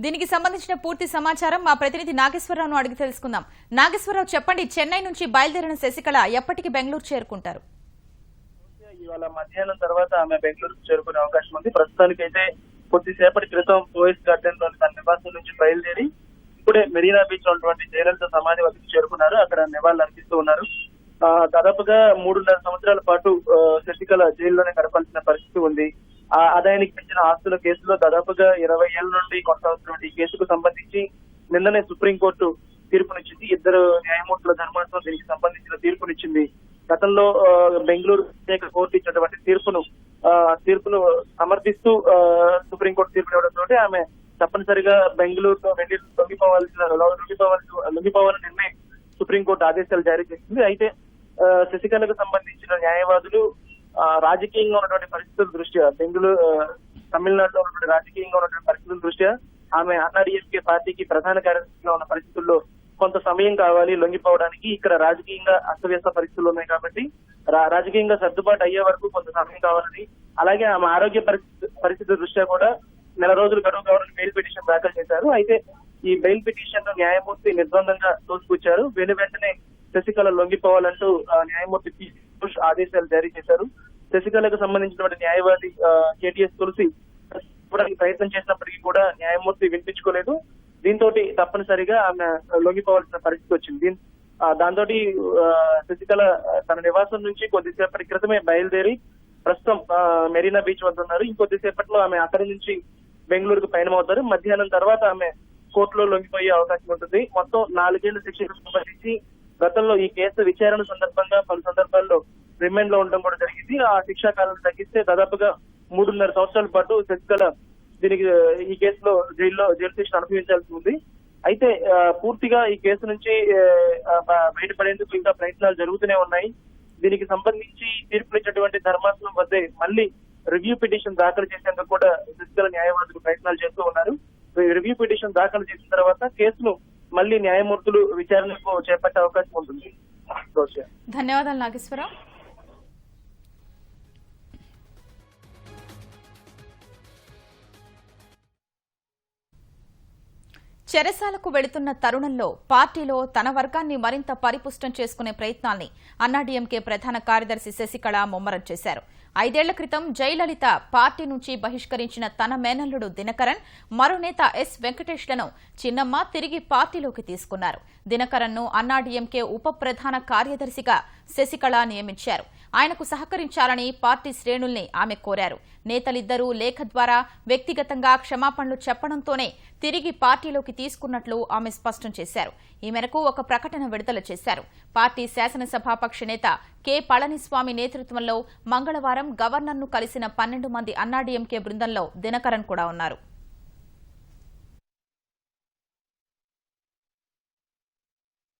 దీనికి సంబంధించిన పూర్తి సమాచారం మా ప్రతినిధి నాగేశ్వరరావును అడిగి తెలుసుకుందాం. నాగేశ్వరరావు, చెప్పండి, చెన్నై నుంచి బయలుదేరిన శశికళ ఎప్పటికి బెంగళూరు చేరుకుంటారు? ఇవాళ మధ్యాహ్నం తర్వాత ఆమె బెంగళూరుకు చేరుకునే అవకాశం ఉంది. ప్రస్తుతానికైతే కొద్దిసేపటి క్రితం పోయిస్ గార్డెన్ లోని తన నివాసం నుంచి బయలుదేరి ఇప్పుడే మెరీనా బీచ్ లో ఉన్నటువంటి జయలలిత సమాధి వద్దకు చేరుకున్నారు. అక్కడ నివాళులు అర్పిస్తూ ఉన్నారు. దాదాపుగా 3.5 సంవత్సరాల పాటు శశికళ జైల్లోనే గడపాల్సిన పరిస్థితి ఉంది. ఆదాయానికి పెంచిన ఆస్తుల కేసులో దాదాపుగా 20 ఏళ్ల నుండి కొనసాగుతున్న ఈ కేసుకు సంబంధించి నిన్ననే సుప్రీంకోర్టు తీర్పునిచ్చింది. 2 న్యాయమూర్తుల ధర్మాసనం దీనికి సంబంధించిన తీర్పునిచ్చింది. గతంలో బెంగళూరు ప్రత్యేక కోర్టు ఇచ్చినటువంటి తీర్పును సమర్థిస్తూ సుప్రీంకోర్టు తీర్పు ఇవ్వడంతో ఆమె తప్పనిసరిగా బెంగళూరులో వెళ్లి లొంగిపోవాలని నిర్ణయం సుప్రీంకోర్టు ఆదేశాలు జారీ చేసింది. అయితే శశికళకు సంబంధించిన న్యాయవాదులు రాజకీయంగా ఉన్నటువంటి పరిస్థితుల దృష్ట్యా తమిళనాడులో ఉన్నటువంటి రాజకీయంగా ఉన్నటువంటి పరిస్థితుల దృష్ట్యా ఆమె అన్నాడీఎంకే పార్టీకి ప్రధాన కార్యదర్శిగా ఉన్న పరిస్థితుల్లో కొంత సమయం కావాలి లొంగిపోవడానికి. ఇక్కడ రాజకీయంగా అస్తవ్యస్త పరిస్థితులు ఉన్నాయి కాబట్టి రాజకీయంగా సర్దుబాటు అయ్యే వరకు కొంత సమయం కావాలని, అలాగే ఆమె ఆరోగ్య పరిస్థితి దృష్ట్యా కూడా నెల రోజులు గడువు కావాలని బెయిల్ పిటిషన్ దాఖలు చేశారు. అయితే ఈ బెయిల్ పిటిషన్ ను న్యాయమూర్తి నిర్బంధంగా తోసిపుచ్చారు. వెంటనే శశికళ లొంగిపోవాలంటూ న్యాయమూర్తి పి ఘోష్ ఆదేశాలు జారీ చేశారు. శశికళకు సంబంధించినటువంటి న్యాయవాది కేటీఎస్ తులసి ప్రయత్నం చేసినప్పటికీ కూడా న్యాయమూర్తి వినిపించుకోలేదు. దీంతో తప్పనిసరిగా ఆమె లొంగిపోవాల్సిన పరిస్థితి వచ్చింది. దాంతో శశికళ తన నివాసం నుంచి కొద్దిసేపటి క్రితమే బయలుదేరి ప్రస్తుతం మెరీనా బీచ్ వద్ద ఉన్నారు. ఇంకొద్దిసేపట్లో ఆమె అక్కడి నుంచి బెంగళూరుకు పయనమవుతారు. మధ్యాహ్నం తర్వాత ఆమె కోర్టులో లొంగిపోయే అవకాశం ఉంటుంది. మొత్తం 4 ఏళ్ల శిక్షకు సంబంధించి గతంలో ఈ కేసు విచారణ సందర్భంగా పలు సందర్భాల్లో రిమాండ్ లో ఉండడం కూడా జరిగింది. ఆ శిక్షా కాలం తగ్గిస్తే దాదాపుగా 3.5 సంవత్సరాల పాటు శశికళ ఈ కేసులో జైలు శిక్ష అనుభవించాల్సి ఉంది. అయితే పూర్తిగా ఈ కేసు నుంచి బయటపడేందుకు ఇంకా ప్రయత్నాలు జరుగుతూనే ఉన్నాయి. దీనికి సంబంధించి తీర్పునిచ్చినటువంటి ధర్మాసనం వద్దే మళ్ళీ రివ్యూ పిటిషన్ దాఖలు చేసేందుకు కూడా శశికళ న్యాయవాదులు ప్రయత్నాలు చేస్తూ ఉన్నారు. రివ్యూ పిటిషన్ దాఖలు చేసిన తర్వాత కేసును మళ్ళీ న్యాయమూర్తులు విచారణకు చేపట్టే అవకాశం ఉంటుంది. ధన్యవాదాలు నాగేశ్వరరావు. చెరసాలకు వెళుతున్న తరుణంలో పార్టీలో తన వర్గాన్ని మరింత పరిపుష్టం చేసుకునే ప్రయత్నాల్ని అన్నాడీఎంకే ప్రధాన కార్యదర్శి శశికళ ముమ్మరం చేశారు. 5 ఏళ్ల క్రితం జయలలిత పార్టీ నుంచి బహిష్కరించిన తన మేనల్లుడు దినకరన్, మరో నేత ఎస్ వెంకటేష్లను చిన్నమ్మ తిరిగి పార్టీలోకి తీసుకున్నారు. దినకరన్ను అన్నాడీఎంకే ఉప ప్రధాన కార్యదర్శిగా శశికళ నియమించారు. ఆయనకు సహకరించాలని పార్టీ శ్రేణుల్ని ఆమె కోరారు. నేతలిద్దరూ లేఖ ద్వారా వ్యక్తిగతంగా క్షమాపణలు చెప్పడంతోనే తిరిగి పార్టీలోకి తీసుకున్నట్లు ఆమె స్పష్టం చేశారు. ఈ మేరకు ఒక ప్రకటన విడుదల చేశారు. పార్టీ శాసనసభాపక్ష నేత కె పళనిస్వామి నేతృత్వంలో మంగళవారం గవర్నర్ను కలిసిన 12 మంది అన్నాడీఎంకే బృందంలో దినకరన్ కూడా ఉన్నారు.